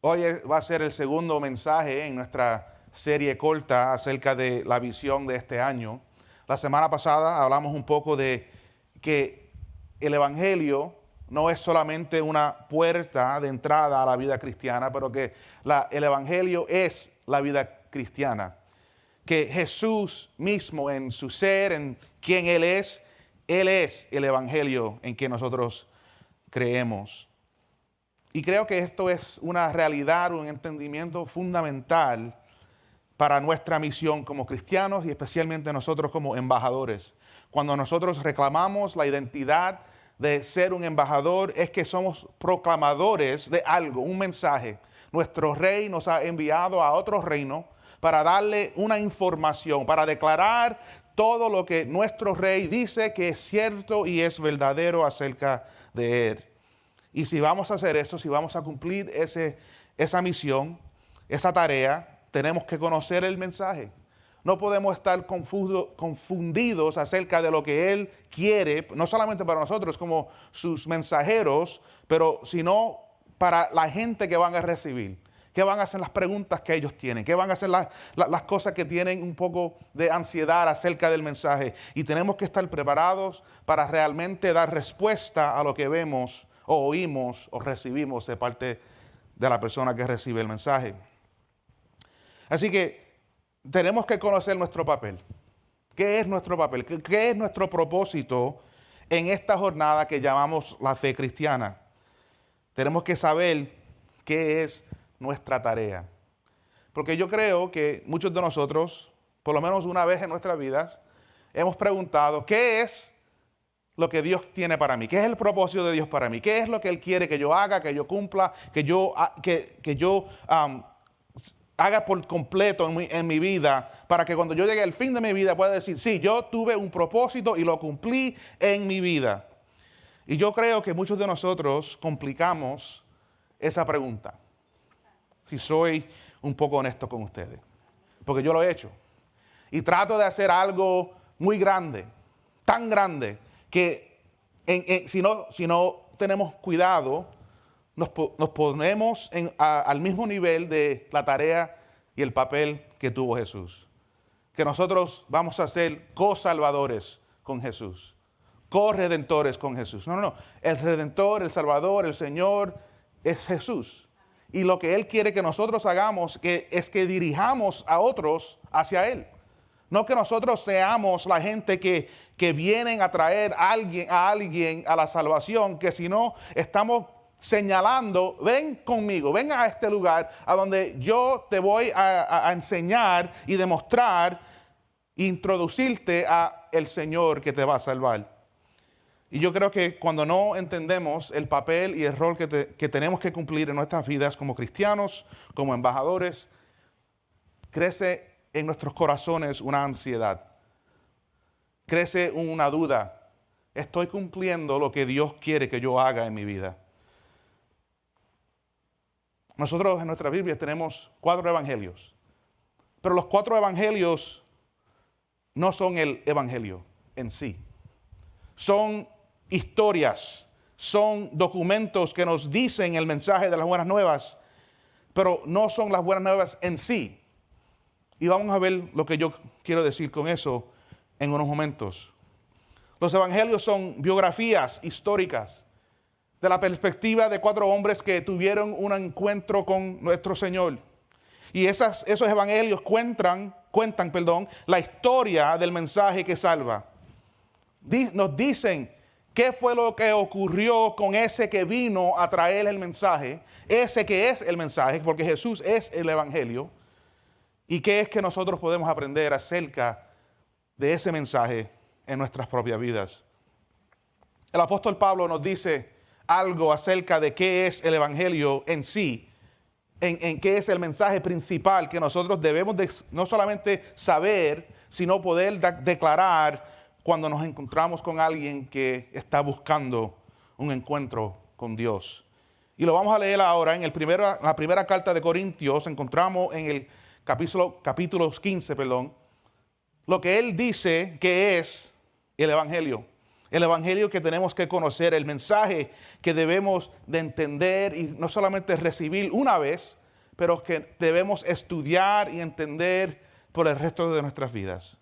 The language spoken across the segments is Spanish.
Hoy va a ser el segundo mensaje en nuestra serie corta acerca de la visión de este año. La semana pasada hablamos un poco de que el Evangelio no es solamente una puerta de entrada a la vida cristiana, pero que el Evangelio es la vida cristiana. Que Jesús mismo en su ser, en quien Él es el Evangelio en que nosotros creemos. Y creo que esto es una realidad, un entendimiento fundamental para nuestra misión como cristianos y especialmente nosotros como embajadores. Cuando nosotros reclamamos la identidad de ser un embajador, es que somos proclamadores de algo, un mensaje. Nuestro rey nos ha enviado a otro reino para darle una información, para declarar todo lo que nuestro rey dice que es cierto y es verdadero acerca de él. Y si vamos a hacer eso, si vamos a cumplir esa misión, esa tarea, tenemos que conocer el mensaje. No podemos estar confundidos acerca de lo que Él quiere, no solamente para nosotros como sus mensajeros, pero sino para la gente que van a recibir. ¿Qué van a hacer las preguntas que ellos tienen? ¿Qué van a hacer las cosas que tienen un poco de ansiedad acerca del mensaje? Y tenemos que estar preparados para realmente dar respuesta a lo que vemos o oímos o recibimos de parte de la persona que recibe el mensaje. Así que tenemos que conocer nuestro papel. ¿Qué es nuestro papel? ¿Qué es nuestro propósito en esta jornada que llamamos la fe cristiana? Tenemos que saber qué es nuestra tarea. Porque yo creo que muchos de nosotros, por lo menos una vez en nuestras vidas, hemos preguntado, ¿qué es lo que Dios tiene para mí? ¿Qué es el propósito de Dios para mí? ¿Qué es lo que Él quiere que yo haga, que yo cumpla, que yo haga por completo en mi vida, para que cuando yo llegue al fin de mi vida pueda decir, sí, yo tuve un propósito y lo cumplí en mi vida? Y yo creo que muchos de nosotros complicamos esa pregunta, si soy un poco honesto con ustedes, porque yo lo he hecho. Y trato de hacer algo muy grande, tan grande, que si no tenemos cuidado, nos ponemos al mismo nivel de la tarea y el papel que tuvo Jesús. Que nosotros vamos a ser co-salvadores con Jesús, co-redentores con Jesús. No. El Redentor, el Salvador, el Señor es Jesús. Y lo que Él quiere que nosotros hagamos es que dirijamos a otros hacia Él. No que nosotros seamos la gente que vienen a traer a alguien a la salvación, que si no estamos señalando, ven conmigo, ven a este lugar a donde yo te voy a enseñar y demostrar, introducirte a el Señor que te va a salvar. Y yo creo que cuando no entendemos el papel y el rol que tenemos que cumplir en nuestras vidas como cristianos, como embajadores, crece en nuestros corazones una ansiedad. Crece una duda. ¿Estoy cumpliendo lo que Dios quiere que yo haga en mi vida? Nosotros en nuestra Biblia tenemos 4 evangelios. Pero los 4 evangelios no son el evangelio en sí. Son historias, son documentos que nos dicen el mensaje de las buenas nuevas, pero no son las buenas nuevas en sí. Y vamos a ver lo que yo quiero decir con eso en unos momentos. Los evangelios son biografías históricas de la perspectiva de 4 hombres que tuvieron un encuentro con nuestro Señor. Y esos evangelios cuentan la historia del mensaje que salva. Nos dicen qué fue lo que ocurrió con ese que vino a traer el mensaje, ese que es el mensaje, porque Jesús es el evangelio. ¿Y qué es que nosotros podemos aprender acerca de ese mensaje en nuestras propias vidas? El apóstol Pablo nos dice algo acerca de qué es el evangelio en sí, en qué es el mensaje principal que nosotros debemos no solamente saber, sino poder declarar cuando nos encontramos con alguien que está buscando un encuentro con Dios. Y lo vamos a leer ahora en la primera carta de Corintios. Encontramos en el capítulo 15, lo que él dice que es el evangelio. El evangelio que tenemos que conocer, el mensaje que debemos de entender y no solamente recibir una vez, pero que debemos estudiar y entender por el resto de nuestras vidas.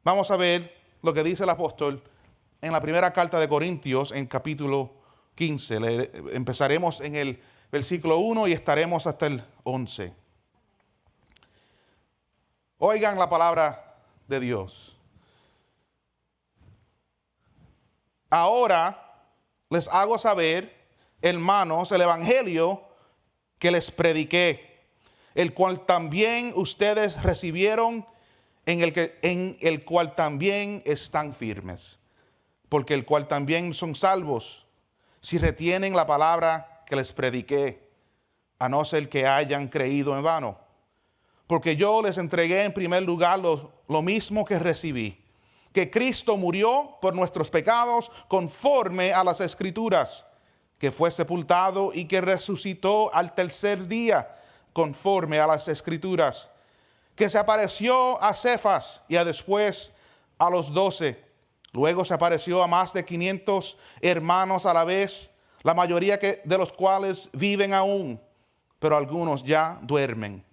Vamos a ver lo que dice el apóstol en la primera carta de Corintios, en capítulo 15. Empezaremos en el versículo 1 y estaremos hasta el 11. Oigan la palabra de Dios. Ahora les hago saber, hermanos, el evangelio que les prediqué, el cual también ustedes recibieron, en el cual también están firmes, porque el cual también son salvos, si retienen la palabra que les prediqué, a no ser que hayan creído en vano. Porque yo les entregué en primer lugar lo mismo que recibí, que Cristo murió por nuestros pecados conforme a las Escrituras, que fue sepultado y que resucitó al tercer día conforme a las Escrituras, que se apareció a Cefas y después a los 12. Luego se apareció a más de 500 hermanos a la vez, la mayoría de los cuales viven aún, pero algunos ya duermen.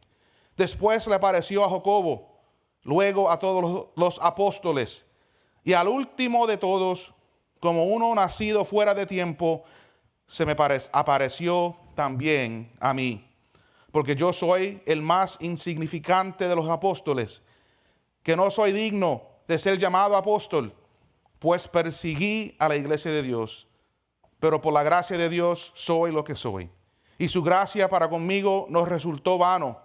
Después le apareció a Jacobo, luego a todos los apóstoles, y al último de todos, como uno nacido fuera de tiempo, se me apareció también a mí, porque yo soy el más insignificante de los apóstoles, que no soy digno de ser llamado apóstol, pues perseguí a la iglesia de Dios, pero por la gracia de Dios soy lo que soy. Y su gracia para conmigo no resultó vano.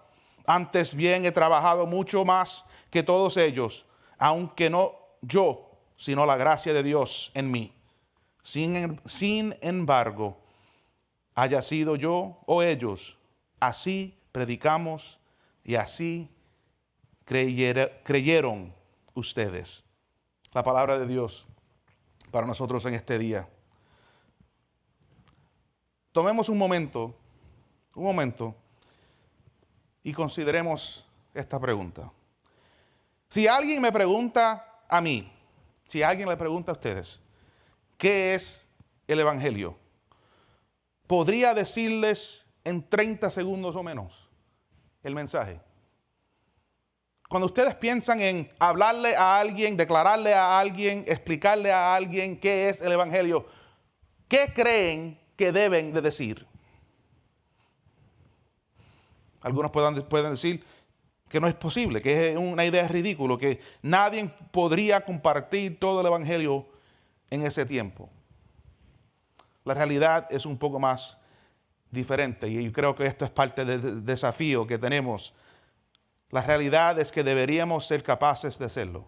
Antes bien he trabajado mucho más que todos ellos, aunque no yo, sino la gracia de Dios en mí. Sin embargo, haya sido yo o ellos, así predicamos y así creyeron ustedes. La palabra de Dios para nosotros en este día. Tomemos un momento y consideremos esta pregunta. Si alguien me pregunta a mí, si alguien le pregunta a ustedes, ¿qué es el evangelio? ¿Podría decirles en 30 segundos o menos el mensaje? Cuando ustedes piensan en hablarle a alguien, declararle a alguien, explicarle a alguien qué es el evangelio, ¿qué creen que deben de decir? Algunos pueden decir que no es posible, que es una idea ridícula, que nadie podría compartir todo el evangelio en ese tiempo. La realidad es un poco más diferente y yo creo que esto es parte del desafío que tenemos. La realidad es que deberíamos ser capaces de hacerlo,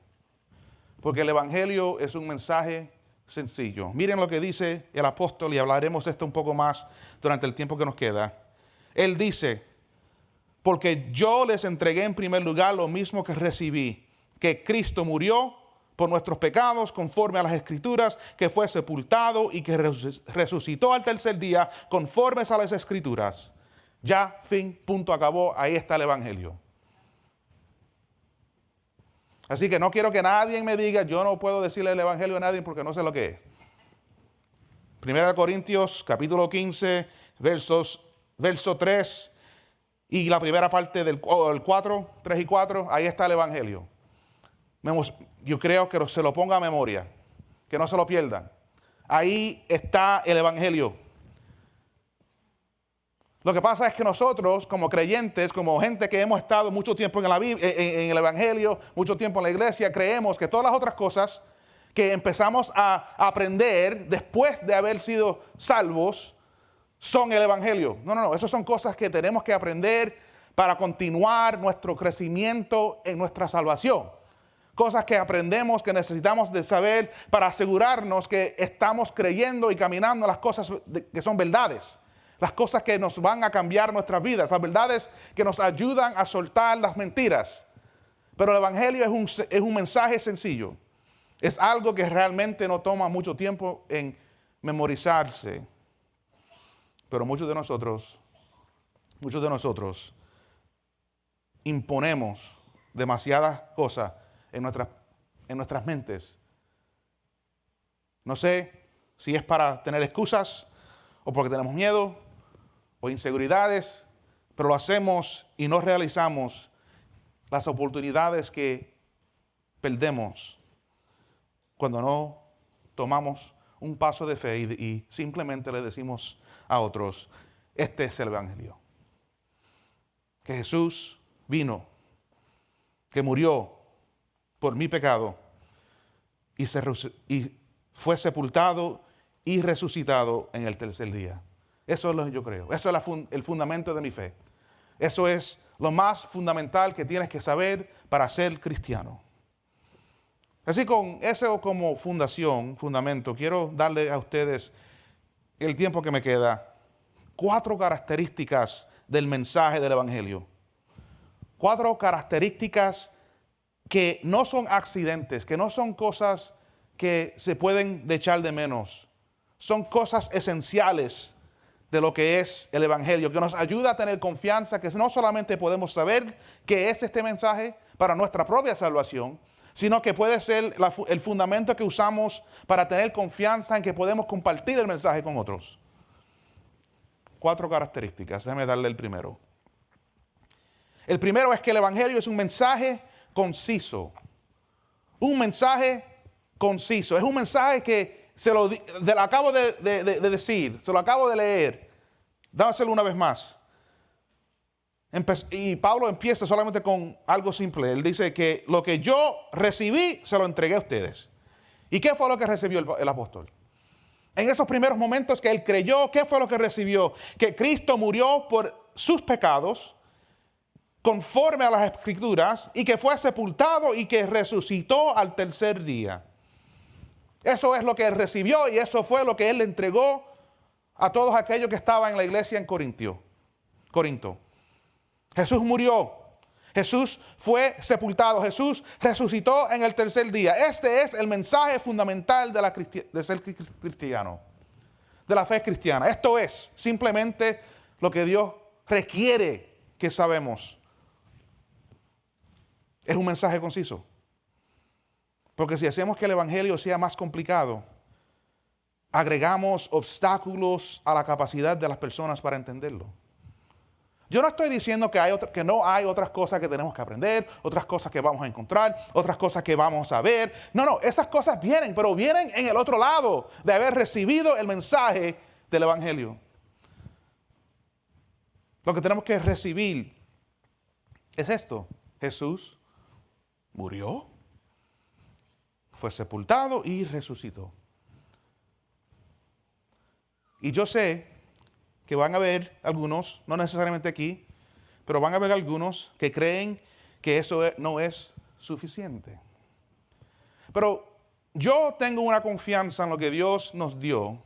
porque el evangelio es un mensaje sencillo. Miren lo que dice el apóstol y hablaremos de esto un poco más durante el tiempo que nos queda. Él dice: porque yo les entregué en primer lugar lo mismo que recibí, que Cristo murió por nuestros pecados conforme a las Escrituras, que fue sepultado y que resucitó al tercer día conforme a las Escrituras. Ya, fin, punto, acabó, ahí está el evangelio. Así que no quiero que nadie me diga, yo no puedo decirle el evangelio a nadie porque no sé lo que es. Primera de Corintios, capítulo 15, verso 3 y la primera parte del 4, 3 y 4, ahí está el evangelio. Yo creo que se lo ponga a memoria, que no se lo pierdan. Ahí está el evangelio. Lo que pasa es que nosotros, como creyentes, como gente que hemos estado mucho tiempo en el evangelio, mucho tiempo en la iglesia, creemos que todas las otras cosas que empezamos a aprender después de haber sido salvos son el evangelio. No, esas son cosas que tenemos que aprender para continuar nuestro crecimiento en nuestra salvación. Cosas que aprendemos, que necesitamos de saber para asegurarnos que estamos creyendo y caminando las cosas que son verdades. Las cosas que nos van a cambiar nuestras vidas, las verdades que nos ayudan a soltar las mentiras. Pero el evangelio es un mensaje sencillo. Es algo que realmente no toma mucho tiempo en memorizarse. Pero muchos de nosotros imponemos demasiadas cosas en nuestras mentes No sé si es para tener excusas o porque tenemos miedo o inseguridades, pero lo hacemos y no realizamos las oportunidades que perdemos cuando no tomamos un paso de fe y simplemente le decimos a otros, este es el Evangelio. Que Jesús vino, que murió por mi pecado y fue sepultado y resucitado en el tercer día. Eso es lo que yo creo. Eso es el fundamento de mi fe. Eso es lo más fundamental que tienes que saber para ser cristiano. Así con eso como fundamento, quiero darle a ustedes el tiempo que me queda 4 características del mensaje del Evangelio. 4 características que no son accidentes, que no son cosas que se pueden echar de menos. Son cosas esenciales de lo que es el Evangelio, que nos ayuda a tener confianza, que no solamente podemos saber qué es este mensaje para nuestra propia salvación, sino que puede ser el fundamento que usamos para tener confianza en que podemos compartir el mensaje con otros. 4 características, déjame darle el primero. El primero es que el Evangelio es un mensaje conciso. Un mensaje conciso. Es un mensaje que lo acabo de decir, se lo acabo de leer. Dáselo una vez más. Y Pablo empieza solamente con algo simple. Él dice que lo que yo recibí, se lo entregué a ustedes. ¿Y qué fue lo que recibió el apóstol? En esos primeros momentos que él creyó, ¿qué fue lo que recibió? Que Cristo murió por sus pecados, conforme a las Escrituras, y que fue sepultado y que resucitó al tercer día. Eso es lo que él recibió y eso fue lo que él le entregó a todos aquellos que estaban en la iglesia en Corinto. Jesús murió, Jesús fue sepultado, Jesús resucitó en el tercer día. Este es el mensaje fundamental de ser cristiano, de la fe cristiana. Esto es simplemente lo que Dios requiere que sabemos. Es un mensaje conciso. Porque si hacemos que el Evangelio sea más complicado, agregamos obstáculos a la capacidad de las personas para entenderlo. Yo no estoy diciendo que no hay otras cosas que tenemos que aprender, otras cosas que vamos a encontrar, otras cosas que vamos a ver. No, esas cosas vienen, pero vienen en el otro lado de haber recibido el mensaje del Evangelio. Lo que tenemos que recibir es esto. Jesús murió, fue sepultado y resucitó. Y yo sé que van a haber algunos, no necesariamente aquí, pero van a haber algunos que creen que eso no es suficiente. Pero yo tengo una confianza en lo que Dios nos dio.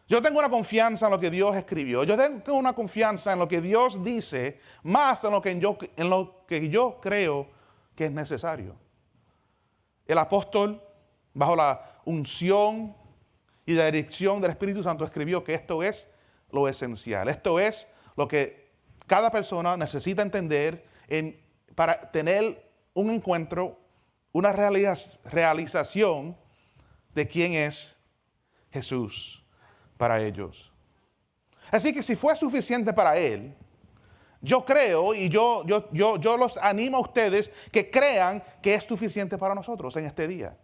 Yo tengo una confianza en lo que Dios escribió. Yo tengo una confianza en lo que Dios dice, más en lo que yo creo que es necesario. El apóstol, bajo la unción y la dirección del Espíritu Santo, escribió que esto es lo esencial. Esto es lo que cada persona necesita entender para tener un encuentro, una realización de quién es Jesús para ellos. Así que si fue suficiente para él, yo creo y yo los animo a ustedes que crean que es suficiente para nosotros en este día.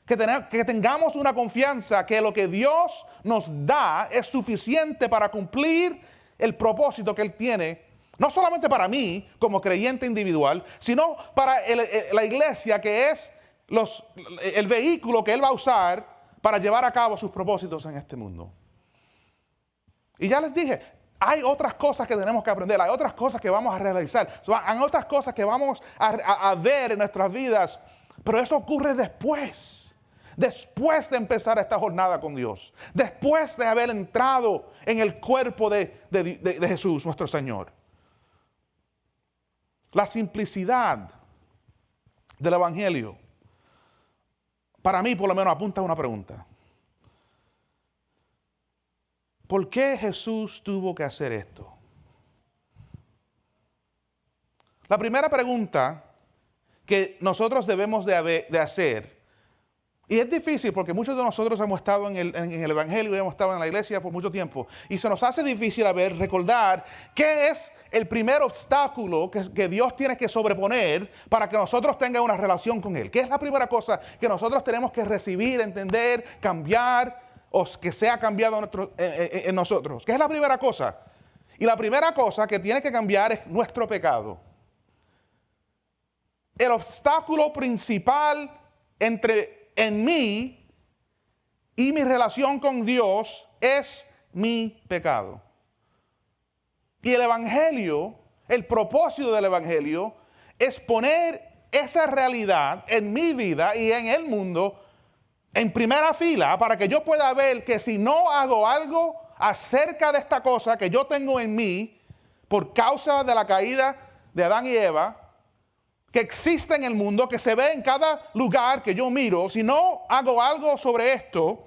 Que tengamos una confianza que lo que Dios nos da es suficiente para cumplir el propósito que Él tiene, no solamente para mí como creyente individual, sino para la iglesia, que es el vehículo que Él va a usar para llevar a cabo sus propósitos en este mundo. Y ya les dije, hay otras cosas que tenemos que aprender, hay otras cosas que vamos a realizar, hay otras cosas que vamos a ver en nuestras vidas, pero eso ocurre después de empezar esta jornada con Dios, después de haber entrado en el cuerpo de Jesús, nuestro Señor. La simplicidad del Evangelio, para mí por lo menos apunta a una pregunta. ¿Por qué Jesús tuvo que hacer esto? La primera pregunta que nosotros debemos de hacer Y es difícil porque muchos de nosotros hemos estado en el Evangelio y hemos estado en la iglesia por mucho tiempo. Y se nos hace difícil recordar qué es el primer obstáculo que Dios tiene que sobreponer para que nosotros tengamos una relación con Él. ¿Qué es la primera cosa que nosotros tenemos que recibir, entender, cambiar o que sea cambiado en nosotros? ¿Qué es la primera cosa? Y la primera cosa que tiene que cambiar es nuestro pecado. El obstáculo principal en mí y mi relación con Dios es mi pecado. Y el Evangelio, el propósito del Evangelio es poner esa realidad en mi vida y en el mundo en primera fila para que yo pueda ver que si no hago algo acerca de esta cosa que yo tengo en mí por causa de la caída de Adán y Eva, que existe en el mundo, que se ve en cada lugar que yo miro, si no hago algo sobre esto,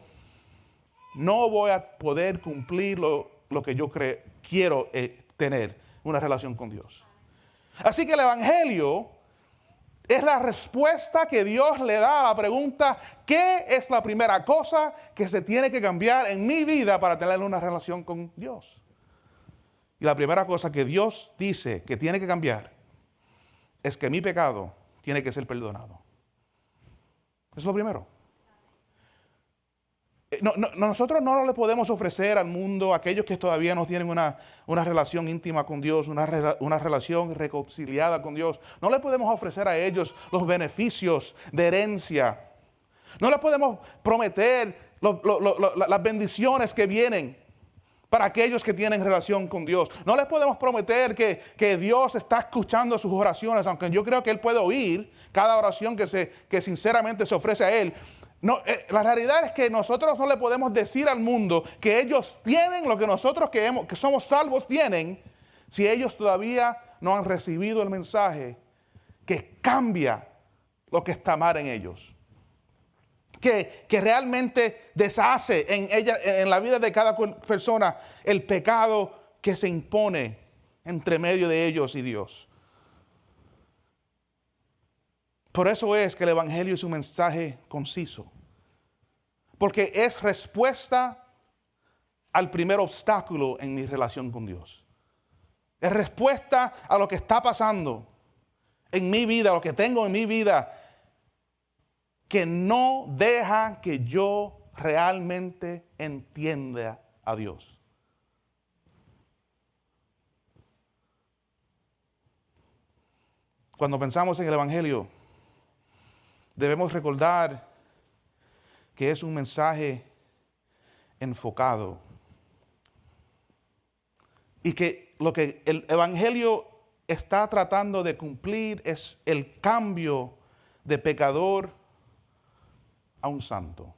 no voy a poder cumplir lo que yo quiero tener, una relación con Dios. Así que el Evangelio es la respuesta que Dios le da a la pregunta, ¿qué es la primera cosa que se tiene que cambiar en mi vida para tener una relación con Dios? Y la primera cosa que Dios dice que tiene que cambiar es que mi pecado tiene que ser perdonado. Eso es lo primero. Nosotros no le podemos ofrecer al mundo, a aquellos que todavía no tienen una relación íntima con Dios, una relación reconciliada con Dios, no le podemos ofrecer a ellos los beneficios de herencia. No les podemos prometer las bendiciones que vienen para aquellos que tienen relación con Dios. No les podemos prometer que Dios está escuchando sus oraciones, aunque yo creo que Él puede oír cada oración que sinceramente se ofrece a Él. No, la realidad es que nosotros no le podemos decir al mundo que ellos tienen lo que nosotros que somos salvos tienen, si ellos todavía no han recibido el mensaje que cambia lo que está mal en ellos. Que realmente deshace en la vida de cada persona el pecado que se impone entre medio de ellos y Dios. Por eso es que el Evangelio es un mensaje conciso. Porque es respuesta al primer obstáculo en mi relación con Dios. Es respuesta a lo que está pasando en mi vida, lo que tengo en mi vida, que no deja que yo realmente entienda a Dios. Cuando pensamos en el Evangelio, debemos recordar que es un mensaje enfocado y que lo que el Evangelio está tratando de cumplir es el cambio de pecador a un santo.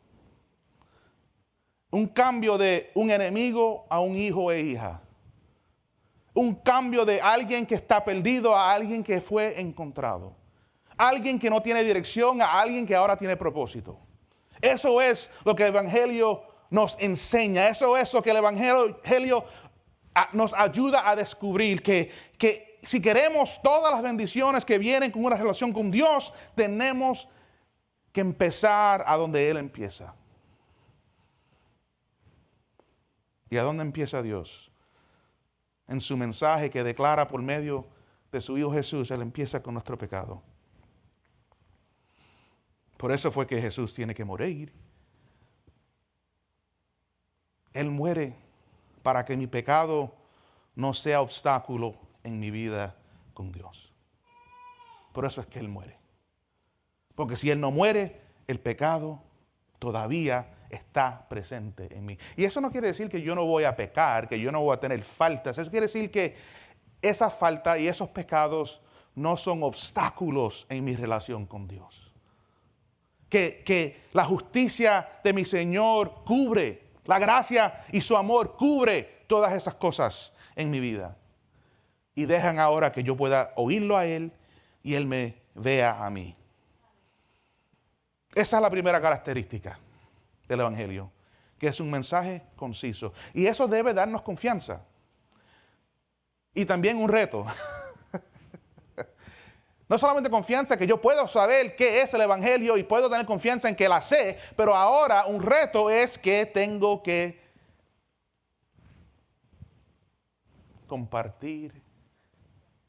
Un cambio de un enemigo a un hijo e hija. Un cambio de alguien que está perdido a alguien que fue encontrado. Alguien que no tiene dirección a alguien que ahora tiene propósito. Eso es lo que el Evangelio nos enseña. Eso es lo que el Evangelio nos ayuda a descubrir. Que si queremos todas las bendiciones que vienen con una relación con Dios, tenemos que empezar a donde Él empieza. ¿Y a dónde empieza Dios? En su mensaje que declara por medio de su Hijo Jesús. Él empieza con nuestro pecado. Por eso fue que Jesús tiene que morir. Él muere para que mi pecado no sea obstáculo en mi vida con Dios. Por eso es que Él muere. Porque si Él no muere, el pecado todavía está presente en mí. Y eso no quiere decir que yo no voy a pecar, que yo no voy a tener faltas. Eso quiere decir que esa falta y esos pecados no son obstáculos en mi relación con Dios. Que la justicia de mi Señor cubre, la gracia y su amor cubre todas esas cosas en mi vida. Y dejan ahora que yo pueda oírlo a Él y Él me vea a mí. Esa es la primera característica del Evangelio, que es un mensaje conciso. Y eso debe darnos confianza. Y también un reto. No solamente confianza que yo puedo saber qué es el Evangelio y puedo tener confianza en que la sé, pero ahora un reto es que tengo que compartir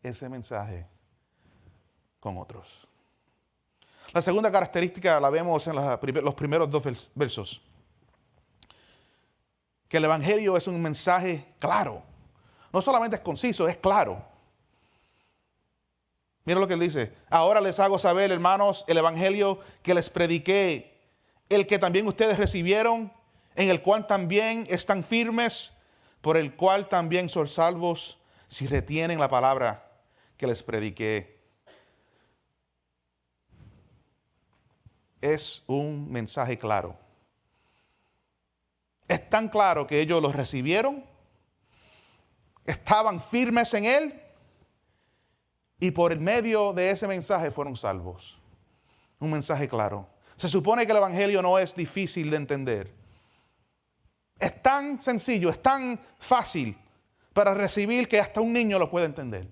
ese mensaje con otros. La segunda característica la vemos en los primeros dos versos. Que el Evangelio es un mensaje claro. No solamente es conciso, es claro. Mira lo que él dice. Ahora les hago saber, hermanos, el Evangelio que les prediqué, el que también ustedes recibieron, en el cual también están firmes, por el cual también son salvos, si retienen la palabra que les prediqué. Es un mensaje claro. Es tan claro que ellos lo recibieron, estaban firmes en él, y por el medio de ese mensaje fueron salvos. Un mensaje claro. Se supone que el Evangelio no es difícil de entender. Es tan sencillo, es tan fácil para recibir que hasta un niño lo puede entender.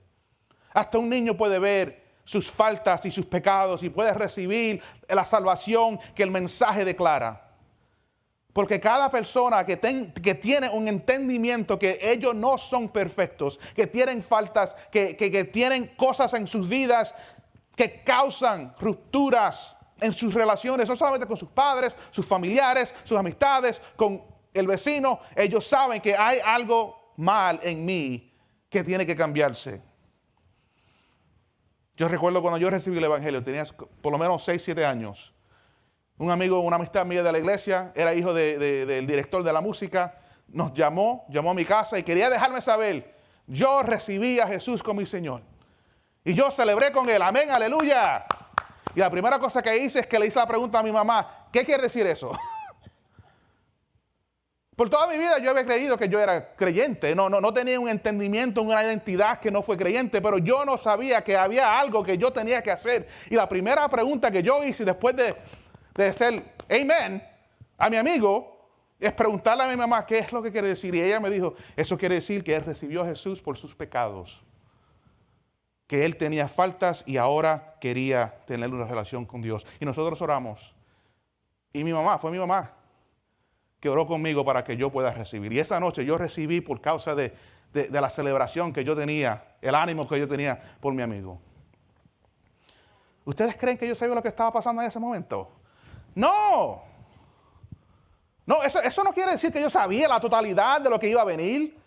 Hasta un niño puede ver sus faltas y sus pecados y puede recibir la salvación que el mensaje declara. Porque cada persona que tiene un entendimiento que ellos no son perfectos, que tienen faltas, que tienen cosas en sus vidas que causan rupturas en sus relaciones, no solamente con sus padres, sus familiares, sus amistades, con el vecino, ellos saben que hay algo mal en mí que tiene que cambiarse. Yo recuerdo cuando yo recibí el Evangelio, tenía por lo menos 6, 7 años. Un amigo, una amistad mía de la iglesia, era hijo del director de la música, nos llamó a mi casa y quería dejarme saber, yo recibí a Jesús como mi Señor. Y yo celebré con él, amén, aleluya. Y la primera cosa que hice es que le hice la pregunta a mi mamá, ¿qué quiere decir eso? Por toda mi vida yo había creído que yo era creyente, no tenía un entendimiento, una identidad que no fue creyente, pero yo no sabía que había algo que yo tenía que hacer. Y la primera pregunta que yo hice después de decir amén a mi amigo es preguntarle a mi mamá qué es lo que quiere decir. Y ella me dijo, eso quiere decir que él recibió a Jesús por sus pecados, que él tenía faltas y ahora quería tener una relación con Dios. Y nosotros oramos. Y fue mi mamá que oró conmigo para que yo pueda recibir. Y esa noche yo recibí por causa de la celebración que yo tenía, el ánimo que yo tenía por mi amigo. ¿Ustedes creen que yo sabía lo que estaba pasando en ese momento? No, eso no quiere decir que yo sabía la totalidad de lo que iba a venir.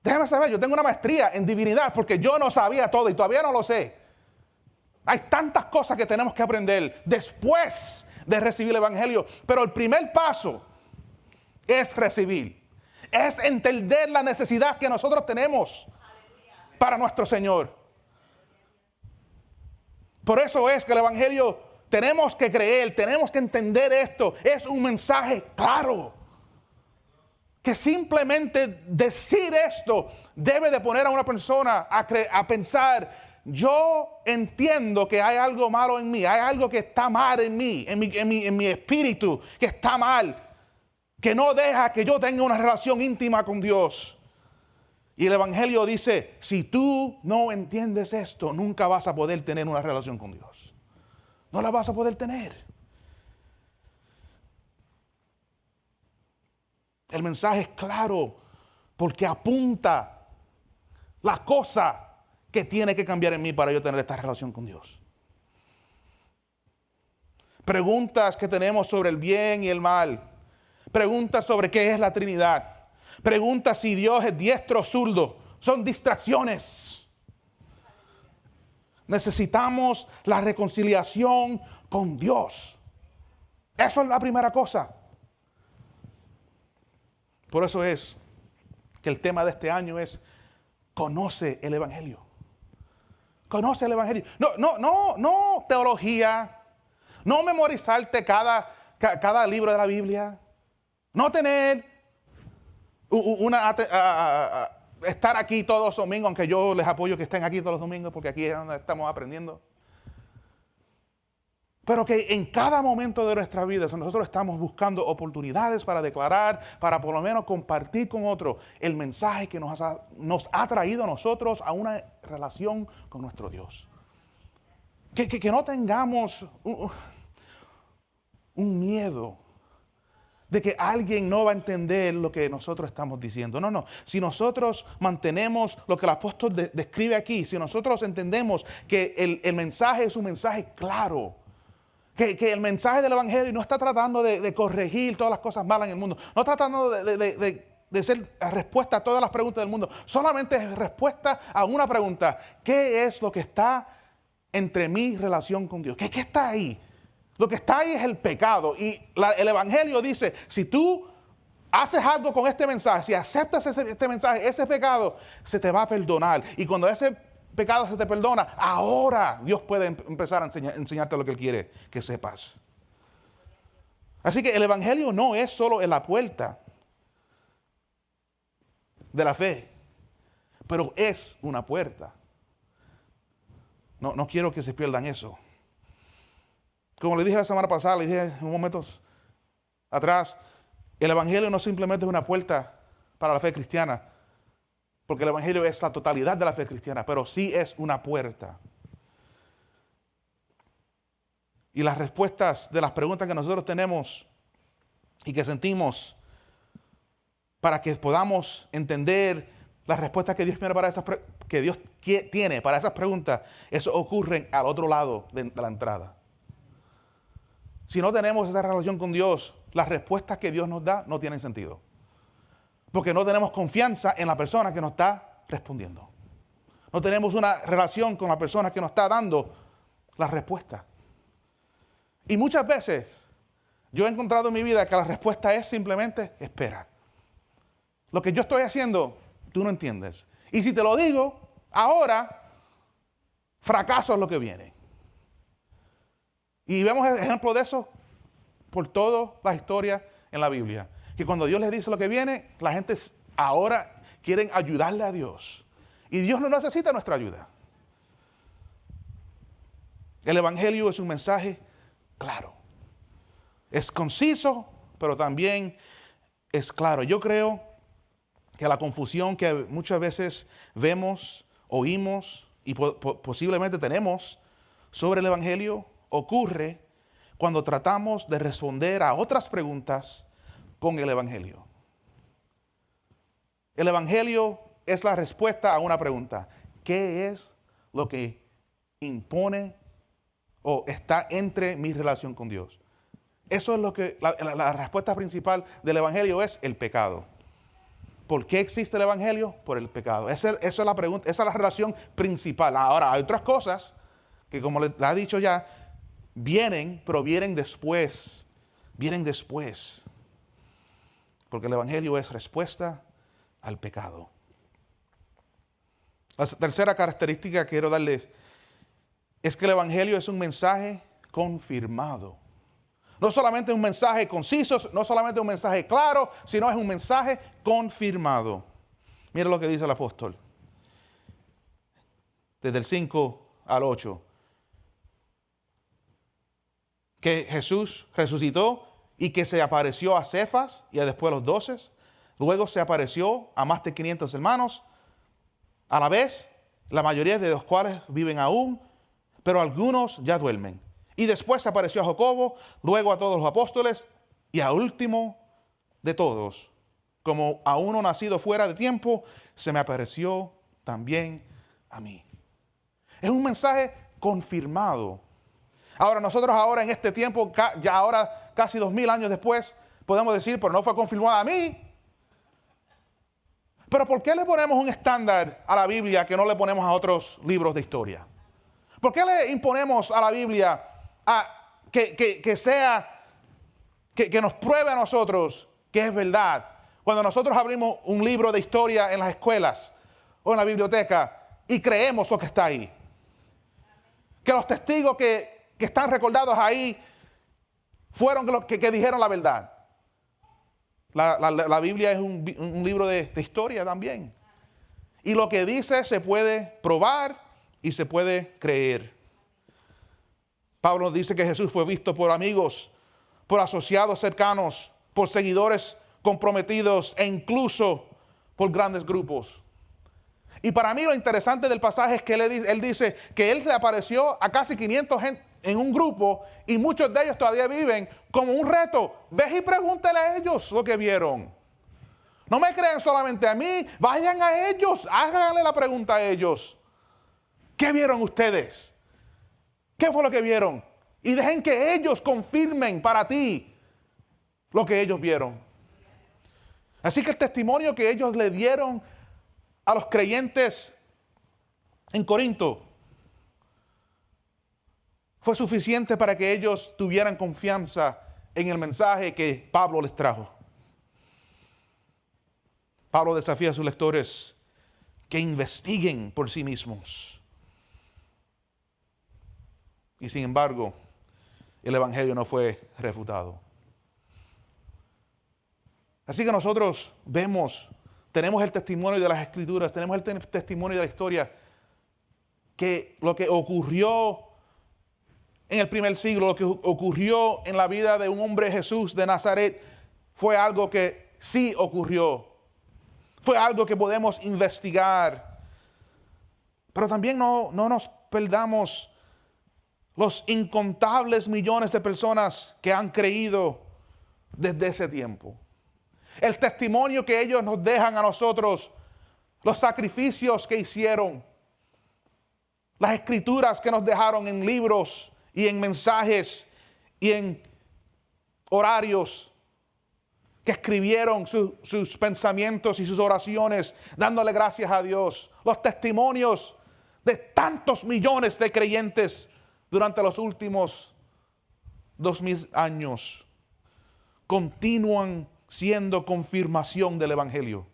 Déjame saber, yo tengo una maestría en divinidad porque yo no sabía todo y todavía no lo sé. Hay tantas cosas que tenemos que aprender después de recibir el Evangelio, pero el primer paso es recibir, es entender la necesidad que nosotros tenemos para nuestro Señor. Por eso es que el Evangelio tenemos que creer, tenemos que entender esto. Es un mensaje claro. Que simplemente decir esto debe de poner a una persona a pensar, yo entiendo que hay algo malo en mí, hay algo que está mal en mí, en mi espíritu, que está mal, que no deja que yo tenga una relación íntima con Dios. Y el Evangelio dice, si tú no entiendes esto, nunca vas a poder tener una relación con Dios. No la vas a poder tener. El mensaje es claro porque apunta la cosa que tiene que cambiar en mí para yo tener esta relación con Dios. Preguntas que tenemos sobre el bien y el mal. Preguntas sobre qué es la Trinidad. Preguntas si Dios es diestro o zurdo. Son distracciones. Necesitamos la reconciliación con Dios. Eso es la primera cosa. Por eso es que el tema de este año es conoce el Evangelio. Conoce el Evangelio. No teología. No memorizarte cada libro de la Biblia. No tener estar aquí todos los domingos, aunque yo les apoyo que estén aquí todos los domingos porque aquí es donde estamos aprendiendo. Pero que en cada momento de nuestra vida nosotros estamos buscando oportunidades para declarar, para por lo menos compartir con otros el mensaje que nos ha traído a nosotros a una relación con nuestro Dios. Que no tengamos un miedo de que alguien no va a entender lo que nosotros estamos diciendo. No. Si nosotros mantenemos lo que el apóstol describe aquí, si nosotros entendemos que el mensaje es un mensaje claro, que el mensaje del Evangelio no está tratando de corregir todas las cosas malas en el mundo, no está tratando de ser respuesta a todas las preguntas del mundo, solamente es respuesta a una pregunta: ¿qué es lo que está entre mi relación con Dios? ¿Qué está ahí? Lo que está ahí es el pecado. Y el Evangelio dice, si tú haces algo con este mensaje, si aceptas este mensaje, ese pecado se te va a perdonar. Y cuando ese pecado se te perdona, ahora Dios puede empezar a enseñarte lo que Él quiere que sepas. Así que el Evangelio no es solo en la puerta de la fe, pero es una puerta. No quiero que se pierdan eso. Como le dije la semana pasada, le dije en momentos atrás, el Evangelio no simplemente es una puerta para la fe cristiana, porque el Evangelio es la totalidad de la fe cristiana, pero sí es una puerta. Y las respuestas de las preguntas que nosotros tenemos y que sentimos, para que podamos entender las respuestas que Dios tiene para esas preguntas, eso ocurre al otro lado de la entrada. Si no tenemos esa relación con Dios, las respuestas que Dios nos da no tienen sentido. Porque no tenemos confianza en la persona que nos está respondiendo. No tenemos una relación con la persona que nos está dando la respuesta. Y muchas veces yo he encontrado en mi vida que la respuesta es simplemente espera. Lo que yo estoy haciendo, tú no entiendes. Y si te lo digo, ahora, fracaso es lo que viene. Y vemos ejemplos de eso por todas las historias en la Biblia. Que cuando Dios les dice lo que viene, la gente ahora quiere ayudarle a Dios. Y Dios no necesita nuestra ayuda. El Evangelio es un mensaje claro. Es conciso, pero también es claro. Yo creo que la confusión que muchas veces vemos, oímos y posiblemente tenemos sobre el Evangelio ocurre cuando tratamos de responder a otras preguntas con el Evangelio. El Evangelio es la respuesta a una pregunta: ¿qué es lo que impone o está entre mi relación con Dios? Eso es lo que la respuesta principal del Evangelio es: el pecado. ¿Por qué existe el Evangelio? Por el pecado. Esa es la pregunta, esa es la relación principal. Ahora, hay otras cosas que, como les ha dicho ya, pero vienen después. Vienen después. Porque el Evangelio es respuesta al pecado. La tercera característica que quiero darles es que el Evangelio es un mensaje confirmado. No solamente un mensaje conciso, no solamente un mensaje claro, sino es un mensaje confirmado. Mira lo que dice el apóstol. Desde el 5 al 8. Que Jesús resucitó y que se apareció a Cefas y después a los 12. Luego se apareció a más de 500 hermanos. A la vez, la mayoría de los cuales viven aún, pero algunos ya duermen. Y después se apareció a Jacobo, luego a todos los apóstoles y al último de todos, como a uno nacido fuera de tiempo, se me apareció también a mí. Es un mensaje confirmado. Ahora, nosotros ahora en este tiempo, ya ahora casi 2000 años después, podemos decir, pero no fue confirmada a mí. Pero ¿por qué le ponemos un estándar a la Biblia que no le ponemos a otros libros de historia? ¿Por qué le imponemos a la Biblia que nos pruebe a nosotros que es verdad? Cuando nosotros abrimos un libro de historia en las escuelas o en la biblioteca y creemos lo que está ahí. Que los testigos que están recordados ahí fueron los que dijeron la verdad. La Biblia es un libro de historia también. Y lo que dice se puede probar y se puede creer. Pablo dice que Jesús fue visto por amigos, por asociados cercanos, por seguidores comprometidos e incluso por grandes grupos. Y para mí lo interesante del pasaje es que él dice que él le apareció a casi 500 gente en un grupo y muchos de ellos todavía viven como un reto. Ve y pregúntale a ellos lo que vieron. No me crean solamente a mí, vayan a ellos, háganle la pregunta a ellos. ¿Qué vieron ustedes? ¿Qué fue lo que vieron? Y dejen que ellos confirmen para ti lo que ellos vieron. Así que el testimonio que ellos le dieron a los creyentes en Corinto fue suficiente para que ellos tuvieran confianza en el mensaje que Pablo les trajo. Pablo desafía a sus lectores que investiguen por sí mismos. Y sin embargo, el evangelio no fue refutado. Así que nosotros tenemos el testimonio de las Escrituras, tenemos el testimonio de la historia, que lo que ocurrió en el primer siglo, lo que ocurrió en la vida de un hombre, Jesús de Nazaret, fue algo que sí ocurrió. Fue algo que podemos investigar. Pero también no nos perdamos los incontables millones de personas que han creído desde ese tiempo. El testimonio que ellos nos dejan a nosotros, los sacrificios que hicieron, las escrituras que nos dejaron en libros y en mensajes y en horarios, que escribieron sus pensamientos y sus oraciones, dándole gracias a Dios. Los testimonios de tantos millones de creyentes durante los últimos 2000 años continúan siendo confirmación del evangelio.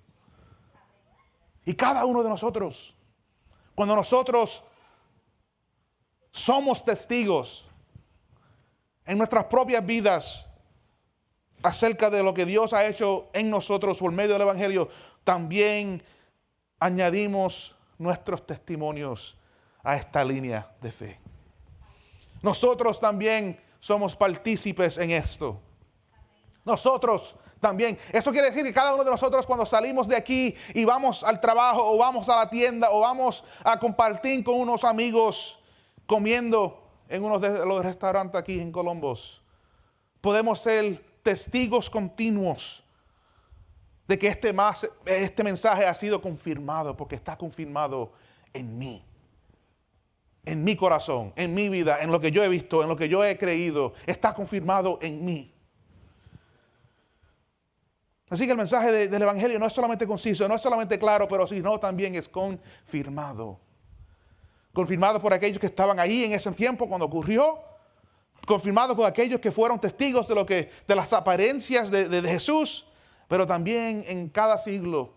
Y cada uno de nosotros, cuando nosotros somos testigos en nuestras propias vidas acerca de lo que Dios ha hecho en nosotros por medio del evangelio, también añadimos nuestros testimonios a esta línea de fe. Nosotros también somos partícipes en esto. Nosotros también. Eso quiere decir que cada uno de nosotros, cuando salimos de aquí y vamos al trabajo o vamos a la tienda o vamos a compartir con unos amigos comiendo en uno de los restaurantes aquí en Columbus, podemos ser testigos continuos de que este mensaje ha sido confirmado, porque está confirmado en mí, en mi corazón, en mi vida, en lo que yo he visto, en lo que yo he creído. Está confirmado en mí. Así que el mensaje del evangelio no es solamente conciso, no es solamente claro, pero sino también es confirmado. Confirmado por aquellos que estaban ahí en ese tiempo cuando ocurrió. Confirmado por aquellos que fueron testigos de las apariencias de Jesús. Pero también en cada siglo,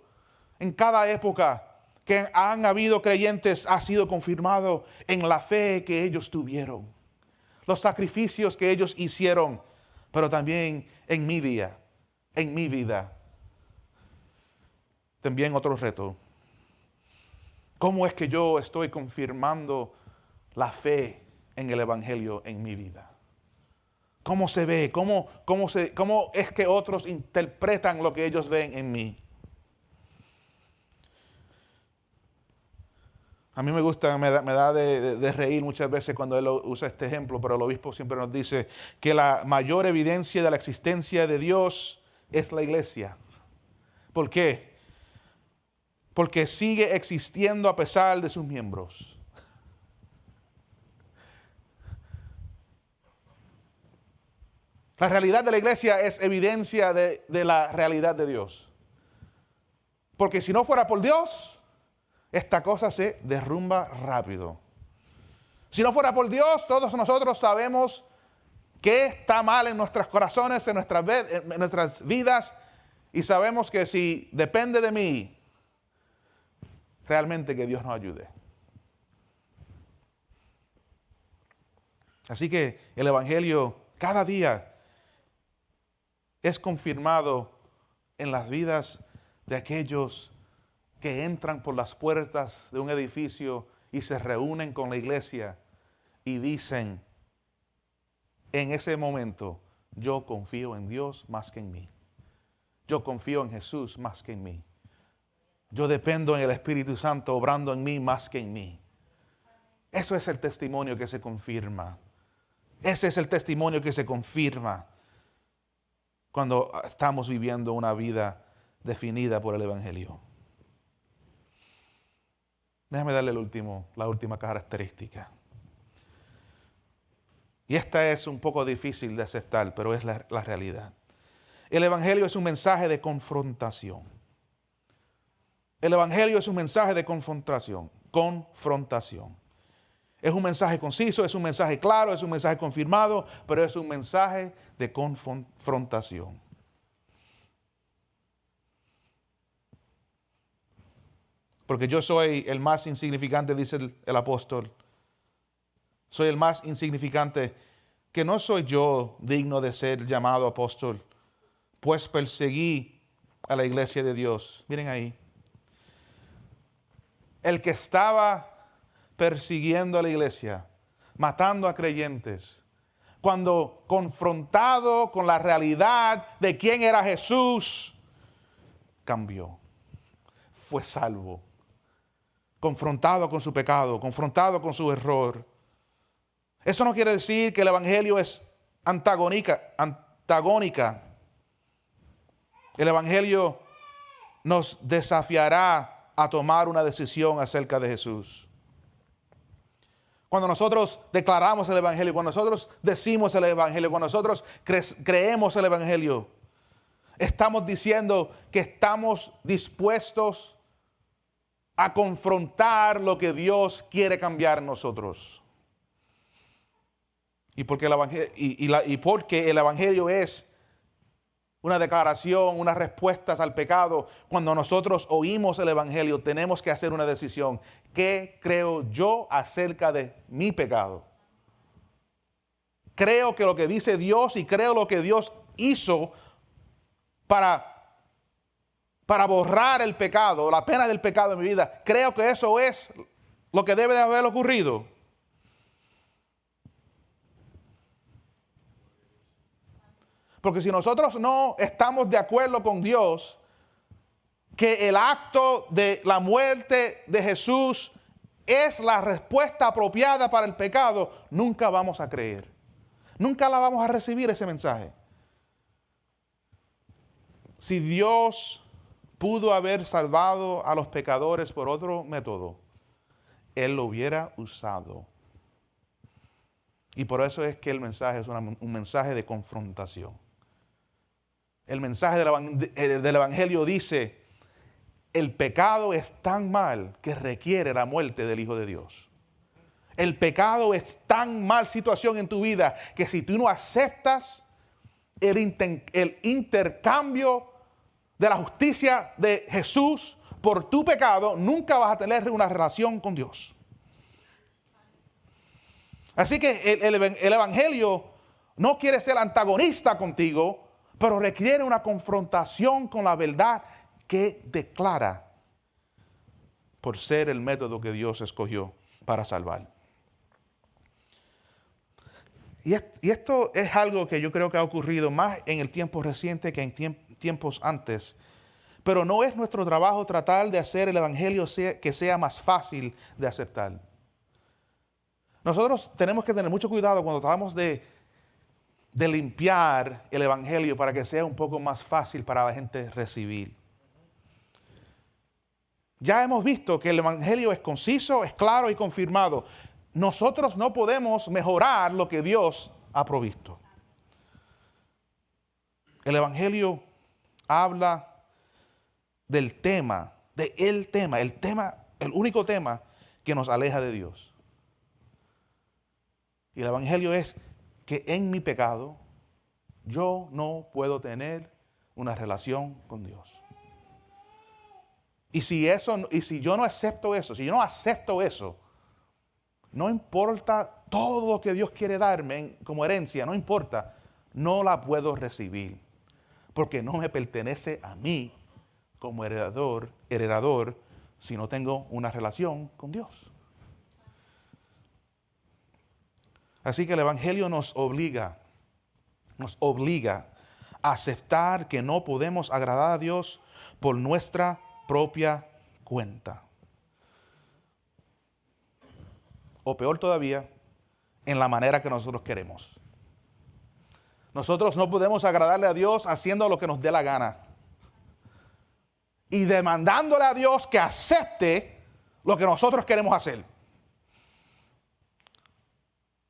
en cada época que han habido creyentes, ha sido confirmado en la fe que ellos tuvieron. Los sacrificios que ellos hicieron, pero también en mi día, en mi vida. También otro reto. ¿Cómo es que yo estoy confirmando la fe en el evangelio en mi vida? ¿Cómo se ve? ¿Cómo es que otros interpretan lo que ellos ven en mí? A mí me gusta, me da de reír muchas veces cuando él usa este ejemplo, pero el obispo siempre nos dice que la mayor evidencia de la existencia de Dios es la iglesia. ¿Por qué? Porque sigue existiendo a pesar de sus miembros. La realidad de la iglesia es evidencia de la realidad de Dios. Porque si no fuera por Dios, esta cosa se derrumba rápido. Si no fuera por Dios, todos nosotros sabemos qué está mal en nuestros corazones, en nuestras vidas, y sabemos que si depende de mí, realmente que Dios nos ayude. Así que el evangelio cada día es confirmado en las vidas de aquellos que entran por las puertas de un edificio y se reúnen con la iglesia y dicen en ese momento: yo confío en Dios más que en mí. Yo confío en Jesús más que en mí. Yo dependo en el Espíritu Santo obrando en mí más que en mí. Eso es el testimonio que se confirma. Ese es el testimonio que se confirma cuando estamos viviendo una vida definida por el Evangelio. Déjame darle la última característica. Y esta es un poco difícil de aceptar, pero es la realidad. El Evangelio es un mensaje de confrontación. El Evangelio es un mensaje de confrontación. Es un mensaje conciso, es un mensaje claro, es un mensaje confirmado, pero es un mensaje de confrontación. Porque yo soy el más insignificante, dice el apóstol. Soy el más insignificante, que no soy yo digno de ser llamado apóstol, pues perseguí a la iglesia de Dios. Miren ahí. El que estaba persiguiendo a la iglesia, matando a creyentes, cuando confrontado con la realidad de quién era Jesús, cambió, fue salvo. Confrontado con su pecado, confrontado con su error. Eso no quiere decir que el Evangelio es antagónica. El Evangelio nos desafiará a tomar una decisión acerca de Jesús. Cuando nosotros declaramos el Evangelio, cuando nosotros decimos el Evangelio, cuando nosotros creemos el Evangelio, estamos diciendo que estamos dispuestos a confrontar lo que Dios quiere cambiar en nosotros. Y porque el Evangelio es una declaración, unas respuestas al pecado. Cuando nosotros oímos el Evangelio, tenemos que hacer una decisión. ¿Qué creo yo acerca de mi pecado? Creo que lo que dice Dios y creo lo que Dios hizo para borrar el pecado, la pena del pecado en mi vida. Creo que eso es lo que debe de haber ocurrido. Porque si nosotros no estamos de acuerdo con Dios, que el acto de la muerte de Jesús es la respuesta apropiada para el pecado, nunca vamos a creer. Nunca la vamos a recibir ese mensaje. Si Dios pudo haber salvado a los pecadores por otro método, Él lo hubiera usado. Y por eso es que el mensaje es un mensaje de confrontación. El mensaje del Evangelio dice, el pecado es tan mal que requiere la muerte del Hijo de Dios. El pecado es tan mal situación en tu vida que si tú no aceptas el intercambio de la justicia de Jesús por tu pecado, nunca vas a tener una relación con Dios. Así que el Evangelio no quiere ser antagonista contigo, pero requiere una confrontación con la verdad que declara por ser el método que Dios escogió para salvar. Y esto es algo que yo creo que ha ocurrido más en el tiempo reciente que en tiempos antes. Pero no es nuestro trabajo tratar de hacer el Evangelio que sea más fácil de aceptar. Nosotros tenemos que tener mucho cuidado cuando tratamos de limpiar el Evangelio para que sea un poco más fácil para la gente recibir. Ya hemos visto que el Evangelio es conciso, es claro y confirmado. Nosotros no podemos mejorar lo que Dios ha provisto. El Evangelio habla del tema, el único tema que nos aleja de Dios. Y el Evangelio es que en mi pecado yo no puedo tener una relación con Dios. Y si yo no acepto eso, no importa todo lo que Dios quiere darme como herencia, no importa, no la puedo recibir, porque no me pertenece a mí como heredador, si no tengo una relación con Dios. Así que el Evangelio nos obliga a aceptar que no podemos agradar a Dios por nuestra propia cuenta. O peor todavía, en la manera que nosotros queremos. Nosotros no podemos agradarle a Dios haciendo lo que nos dé la gana. Y demandándole a Dios que acepte lo que nosotros queremos hacer.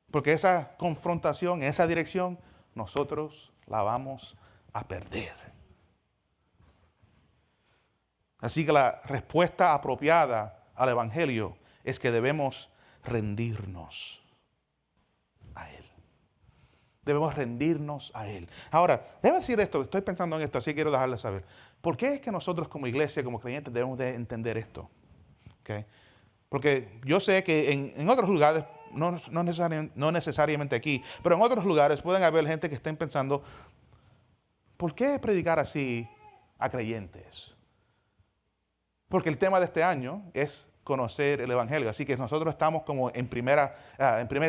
Porque esa confrontación, esa dirección, nosotros la vamos a perder. Así que la respuesta apropiada al Evangelio es que debemos rendirnos a Él. Debemos rendirnos a Él. Ahora, debo decir esto, estoy pensando en esto, así que quiero dejarles saber. ¿Por qué es que nosotros como iglesia, como creyentes, debemos de entender esto? ¿Okay? Porque yo sé que en otros lugares, no necesariamente aquí, pero en otros lugares pueden haber gente que estén pensando, ¿por qué predicar así a creyentes? Porque el tema de este año es conocer el Evangelio. Así que nosotros estamos como en primer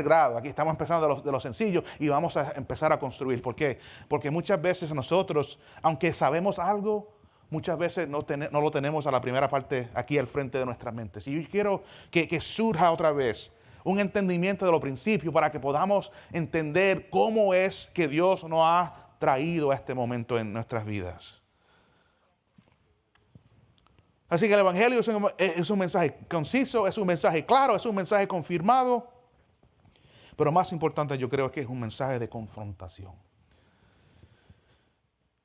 grado. Aquí estamos empezando de lo sencillo y vamos a empezar a construir. ¿Por qué? Porque muchas veces nosotros, aunque sabemos algo, muchas veces no lo tenemos a la primera parte aquí al frente de nuestra mente. Si yo quiero que surja otra vez un entendimiento de los principios para que podamos entender cómo es que Dios nos ha traído a este momento en nuestras vidas. Así que el Evangelio es un mensaje conciso, es un mensaje claro, es un mensaje confirmado. Pero más importante yo creo que es un mensaje de confrontación.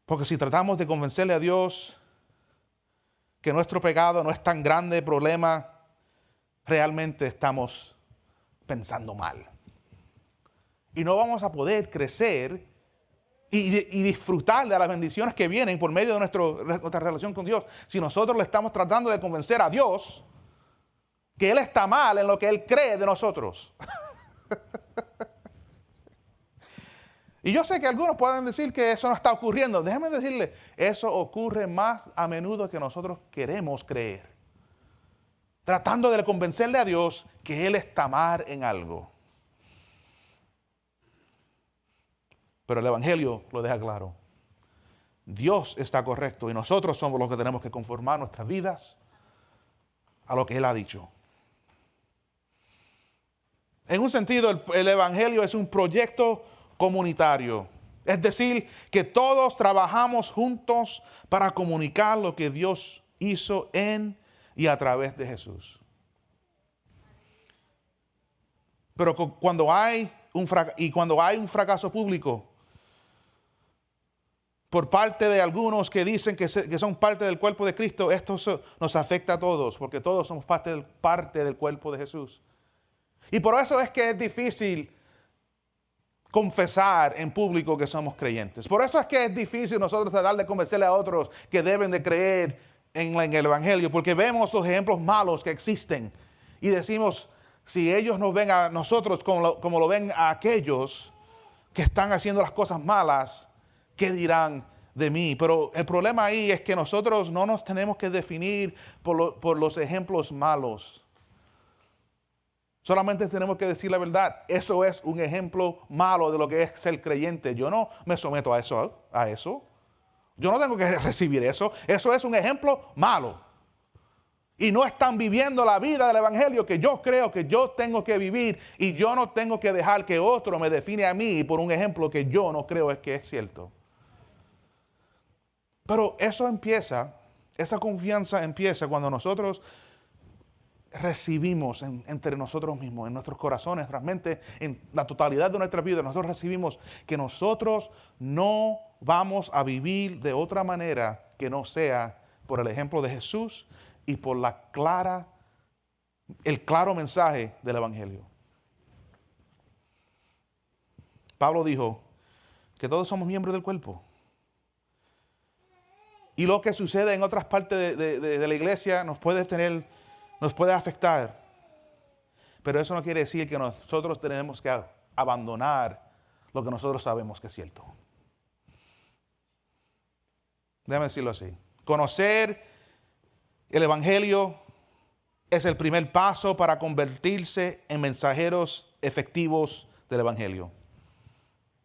Porque si tratamos de convencerle a Dios que nuestro pecado no es tan grande problema, realmente estamos pensando mal. Y no vamos a poder crecer y disfrutar de las bendiciones que vienen por medio de nuestra relación con Dios. Si nosotros le estamos tratando de convencer a Dios que Él está mal en lo que Él cree de nosotros. Y yo sé que algunos pueden decir que eso no está ocurriendo. Déjenme decirle, eso ocurre más a menudo que nosotros queremos creer. Tratando de convencerle a Dios que Él está mal en algo. Pero el Evangelio lo deja claro. Dios está correcto y nosotros somos los que tenemos que conformar nuestras vidas a lo que Él ha dicho. En un sentido, el Evangelio es un proyecto comunitario. Es decir, que todos trabajamos juntos para comunicar lo que Dios hizo en y a través de Jesús. Pero cuando hay un fracaso público, por parte de algunos que dicen que son parte del cuerpo de Cristo, esto nos afecta a todos, porque todos somos parte del cuerpo de Jesús. Y por eso es que es difícil confesar en público que somos creyentes. Por eso es que es difícil nosotros tratar de convencerle a otros que deben de creer en el Evangelio, porque vemos los ejemplos malos que existen y decimos, si ellos nos ven a nosotros como lo ven a aquellos que están haciendo las cosas malas, ¿qué dirán de mí? Pero el problema ahí es que nosotros no nos tenemos que definir por los ejemplos malos. Solamente tenemos que decir la verdad. Eso es un ejemplo malo de lo que es ser creyente. Yo no me someto a eso. Yo no tengo que recibir eso. Eso es un ejemplo malo. Y no están viviendo la vida del Evangelio que yo creo que yo tengo que vivir. Y yo no tengo que dejar que otro me define a mí por un ejemplo que yo no creo que es cierto. Pero esa confianza empieza cuando nosotros recibimos entre nosotros mismos, en nuestros corazones, nuestras mentes, en la totalidad de nuestra vida, nosotros recibimos que nosotros no vamos a vivir de otra manera que no sea por el ejemplo de Jesús y por el claro mensaje del Evangelio. Pablo dijo que todos somos miembros del cuerpo. Y lo que sucede en otras partes de la iglesia nos puede afectar. Pero eso no quiere decir que nosotros tenemos que abandonar lo que nosotros sabemos que es cierto. Déjame decirlo así. Conocer el Evangelio es el primer paso para convertirse en mensajeros efectivos del Evangelio.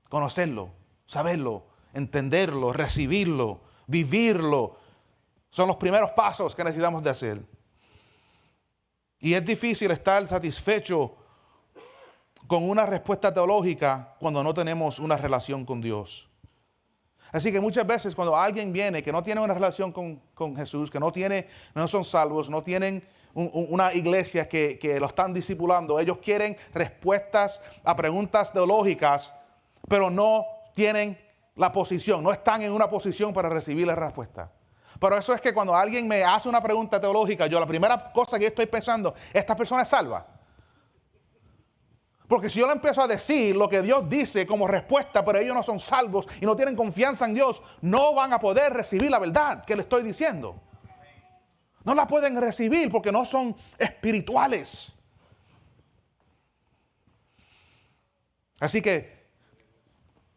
Conocerlo, saberlo, entenderlo, recibirlo, vivirlo. Son los primeros pasos que necesitamos de hacer. Y es difícil estar satisfecho con una respuesta teológica cuando no tenemos una relación con Dios. Así que muchas veces cuando alguien viene que no tiene una relación con Jesús, que no son salvos, no tienen una iglesia que lo están discipulando, ellos quieren respuestas a preguntas teológicas, pero no tienen la posición, no están en una posición para recibir la respuesta. Pero eso es que cuando alguien me hace una pregunta teológica, la primera cosa que estoy pensando, esta persona es salva. Porque si yo le empiezo a decir lo que Dios dice como respuesta, pero ellos no son salvos y no tienen confianza en Dios, no van a poder recibir la verdad que le estoy diciendo. No la pueden recibir porque no son espirituales. Así que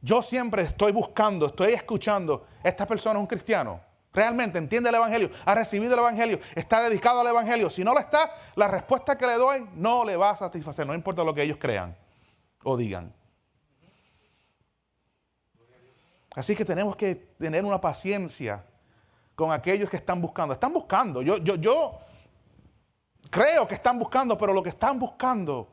yo siempre estoy escuchando, esta persona es un cristiano. Realmente entiende el Evangelio, ha recibido el Evangelio, está dedicado al Evangelio. Si no lo está, la respuesta que le doy no le va a satisfacer, no importa lo que ellos crean o digan. Así que tenemos que tener una paciencia con aquellos que están buscando. Están buscando, yo creo que están buscando, pero lo que están buscando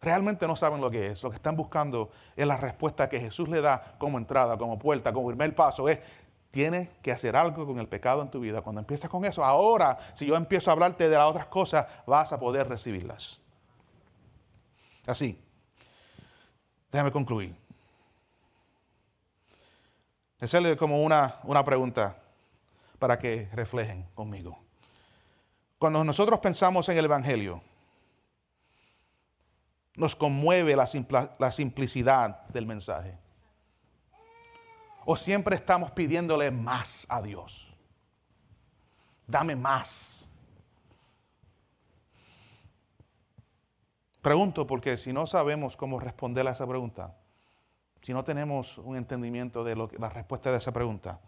realmente no saben lo que es. Lo que están buscando es la respuesta que Jesús le da como entrada, como puerta, como primer paso. Tienes que hacer algo con el pecado en tu vida. Cuando empiezas con eso, ahora, si yo empiezo a hablarte de las otras cosas, vas a poder recibirlas. Así, déjame concluir. Hacerle como una pregunta para que reflejen conmigo. Cuando nosotros pensamos en el Evangelio, nos conmueve la simplicidad del mensaje. ¿O siempre estamos pidiéndole más a Dios? Dame más. Pregunto porque si no sabemos cómo responder a esa pregunta, si no tenemos un entendimiento de la respuesta de esa pregunta,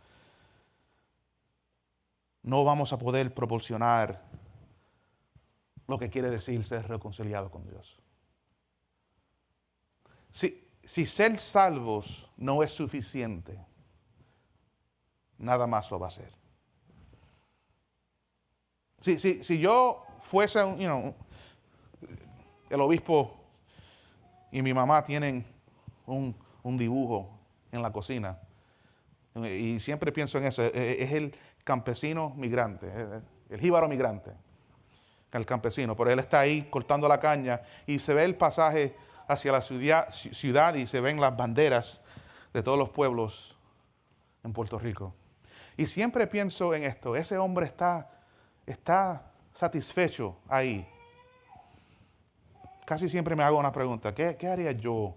no vamos a poder proporcionar lo que quiere decir ser reconciliado con Dios. Si ser salvos no es suficiente, nada más lo va a hacer. Si yo fuese el obispo y mi mamá tienen un dibujo en la cocina, y siempre pienso en eso, es el campesino migrante, el jíbaro migrante, el campesino, pero él está ahí cortando la caña y se ve el pasaje hacia la ciudad y se ven las banderas de todos los pueblos en Puerto Rico. Y siempre pienso en esto, ese hombre está satisfecho ahí. Casi siempre me hago una pregunta, ¿qué haría yo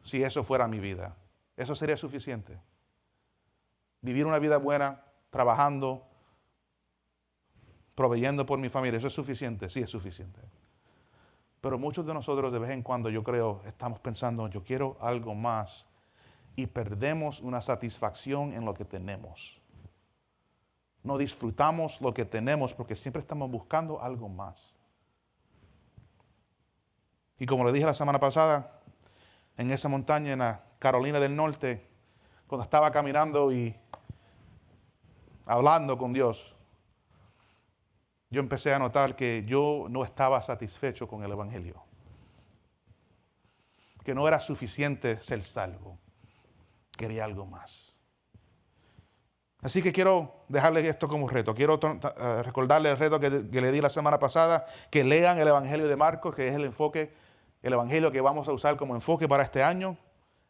si eso fuera mi vida? ¿Eso sería suficiente? Vivir una vida buena, trabajando, proveyendo por mi familia, ¿eso es suficiente? Sí, es suficiente. Pero muchos de nosotros de vez en cuando, yo creo, estamos pensando, yo quiero algo más, y perdemos una satisfacción en lo que tenemos. No disfrutamos lo que tenemos porque siempre estamos buscando algo más. Y como le dije la semana pasada, en esa montaña en la Carolina del Norte, cuando estaba caminando y hablando con Dios, yo empecé a notar que yo no estaba satisfecho con el Evangelio. Que no era suficiente ser salvo. Quería algo más. Así que quiero dejarles esto como reto. Quiero recordarles el reto que le di la semana pasada, que lean el Evangelio de Marcos, que es el Evangelio que vamos a usar como enfoque para este año.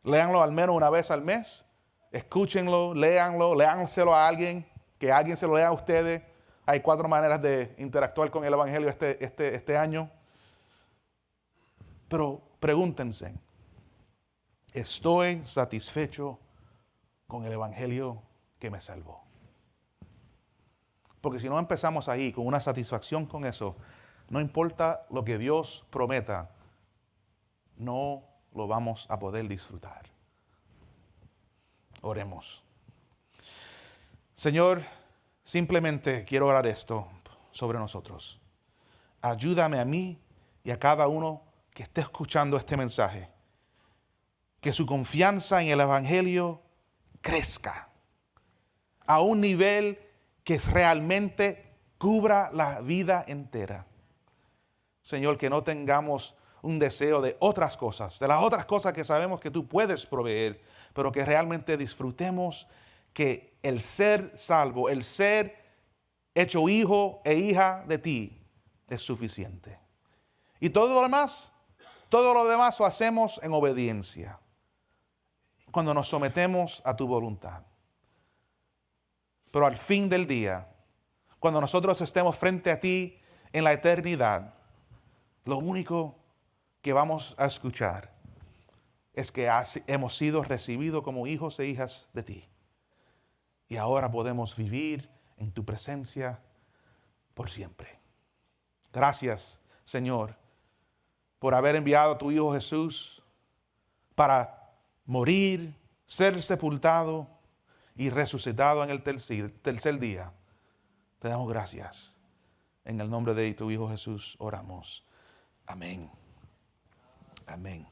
Léanlo al menos una vez al mes. Escúchenlo, léanselo a alguien, que alguien se lo lea a ustedes. Hay 4 maneras de interactuar con el Evangelio este año. Pero pregúntense, ¿estoy satisfecho con el Evangelio que me salvó? Porque si no empezamos ahí con una satisfacción con eso, no importa lo que Dios prometa, no lo vamos a poder disfrutar. Oremos. Señor, simplemente quiero orar esto sobre nosotros. Ayúdame a mí y a cada uno que esté escuchando este mensaje. Que su confianza en el Evangelio crezca a un nivel que realmente cubra la vida entera. Señor, que no tengamos un deseo de otras cosas, de las otras cosas que sabemos que tú puedes proveer, pero que realmente disfrutemos que el ser salvo, el ser hecho hijo e hija de ti, es suficiente. Y todo lo demás lo hacemos en obediencia, cuando nos sometemos a tu voluntad. Pero al fin del día, cuando nosotros estemos frente a ti en la eternidad, lo único que vamos a escuchar es que hemos sido recibidos como hijos e hijas de ti. Y ahora podemos vivir en tu presencia por siempre. Gracias, Señor, por haber enviado a tu Hijo Jesús para morir, ser sepultado y resucitado en el tercer día. Te damos gracias. En el nombre de tu Hijo Jesús oramos. Amén. Amén.